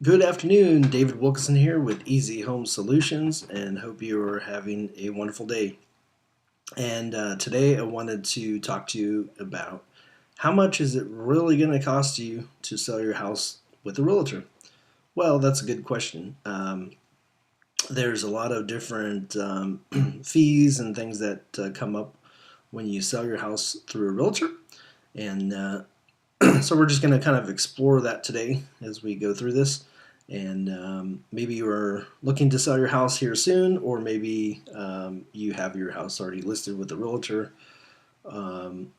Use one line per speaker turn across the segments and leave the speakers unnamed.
Good afternoon, David Wilkison here with EzeeHomeSolutions, and hope you are having a wonderful day. And today I wanted to talk to you about how much is it really going to cost you to sell your house with a realtor? Well, that's a good question. There's a lot of different fees and things that come up when you sell your house through a realtor, and so we're just going to kind of explore that today as we go through this. And maybe you're looking to sell your house here soon, or maybe you have your house already listed with a realtor. Um,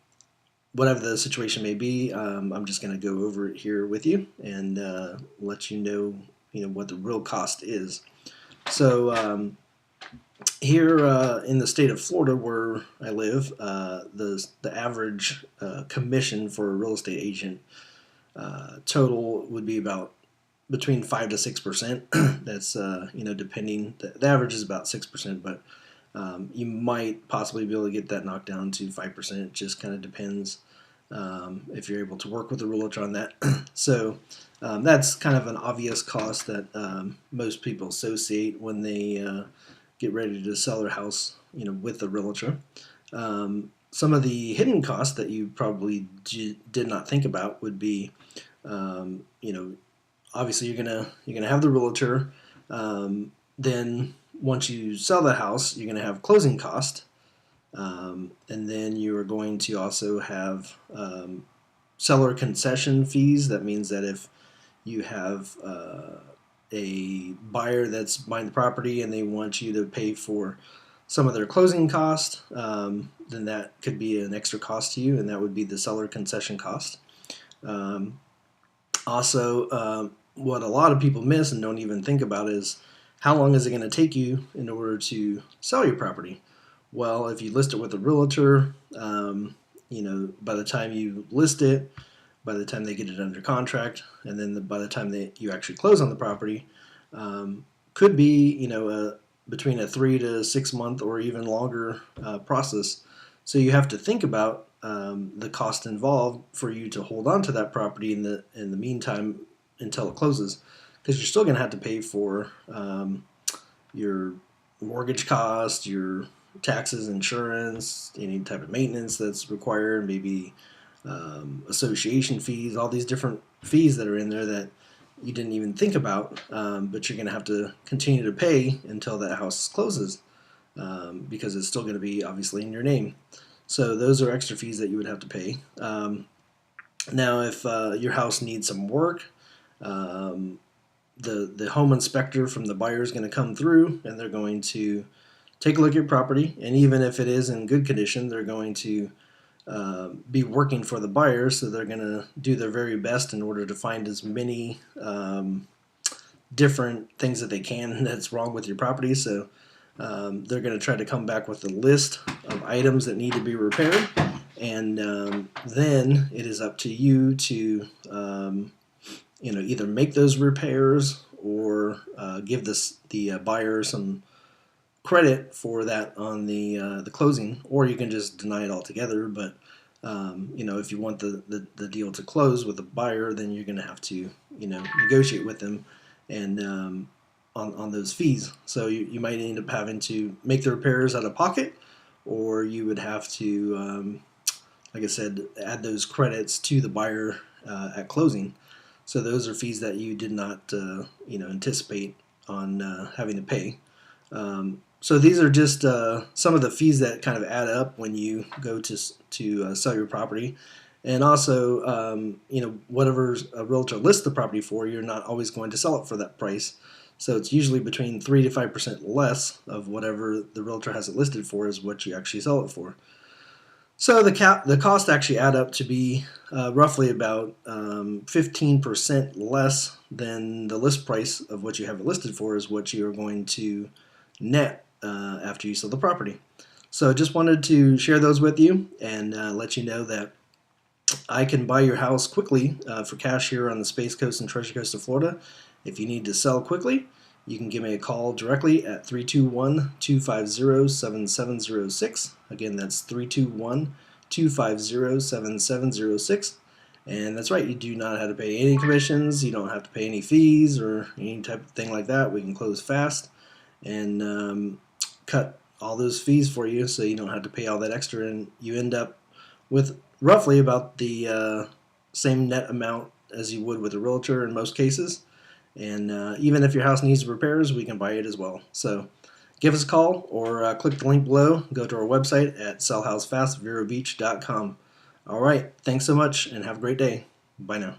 Whatever the situation may be, I'm just going to go over it here with you and let you know what the real cost is. So here in the state of Florida, where I live, the average commission for a real estate agent total would be about between 5 to 6%. That's depending. The average is about 6%, but you might possibly be able to get that knocked down to 5%. It just kind of depends if you're able to work with a realtor on that. So that's kind of an obvious cost that most people associate when they get ready to sell their house, with a realtor. Some of the hidden costs that you probably did not think about would be, obviously you're gonna have the realtor. Then once you sell the house, you're gonna have closing cost, and then you are going to also have seller concession fees. That means that if you have a buyer that's buying the property and they want you to pay for some of their closing cost, then that could be an extra cost to you, and that would be the seller concession cost. Um, Also, what a lot of people miss and don't even think about is how long is it going to take you in order to sell your property? Well, if you list it with a realtor, by the time you list it, by the time they get it under contract, and then by the time that you actually close on the property, could be between a 3 to 6 month or even longer process. So you have to think about the cost involved for you to hold on to that property in the meantime until it closes, because you're still going to have to pay for your mortgage cost, your taxes, insurance, any type of maintenance that's required, maybe association fees, all these different fees that are in there that you didn't even think about, but you're going to have to continue to pay until that house closes, because it's still going to be obviously in your name. So those are extra fees that you would have to pay. Now, if your house needs some work, um, the home inspector from the buyer is going to come through, and they're going to take a look at your property. And even if it is in good condition, they're going to be working for the buyer, so they're going to do their very best in order to find as many different things that they can that's wrong with your property. So they're going to try to come back with a list of items that need to be repaired, and then it is up to you to either make those repairs or give the buyer some credit for that on the closing, or you can just deny it altogether. But if you want the deal to close with the buyer, then you're going to have to negotiate with them and on those fees. So you might end up having to make the repairs out of pocket, or you would have to, like I said, add those credits to the buyer at closing. So those are fees that you did not anticipate on having to pay. So these are just some of the fees that kind of add up when you go to sell your property. And also, whatever a realtor lists the property for, you're not always going to sell it for that price. So it's usually between 3 to 5% less of whatever the realtor has it listed for is what you actually sell it for. So the cost actually add up to be roughly about 15% less than the list price of what you have it listed for is what you are going to net after you sell the property. So just wanted to share those with you and let you know that I can buy your house quickly for cash here on the Space Coast and Treasure Coast of Florida. If you need to sell quickly, you can give me a call directly at 321-250-7706. Again, that's 321-250-7706. And that's right, you do not have to pay any commissions, you don't have to pay any fees or any type of thing like that. We can close fast and cut all those fees for you so you don't have to pay all that extra, and you end up with roughly about the same net amount as you would with a realtor in most cases. And even if your house needs repairs, we can buy it as well. So give us a call or click the link below. Go to our website at sellhousefastverabeach.com. All right, thanks so much and have a great day. Bye now.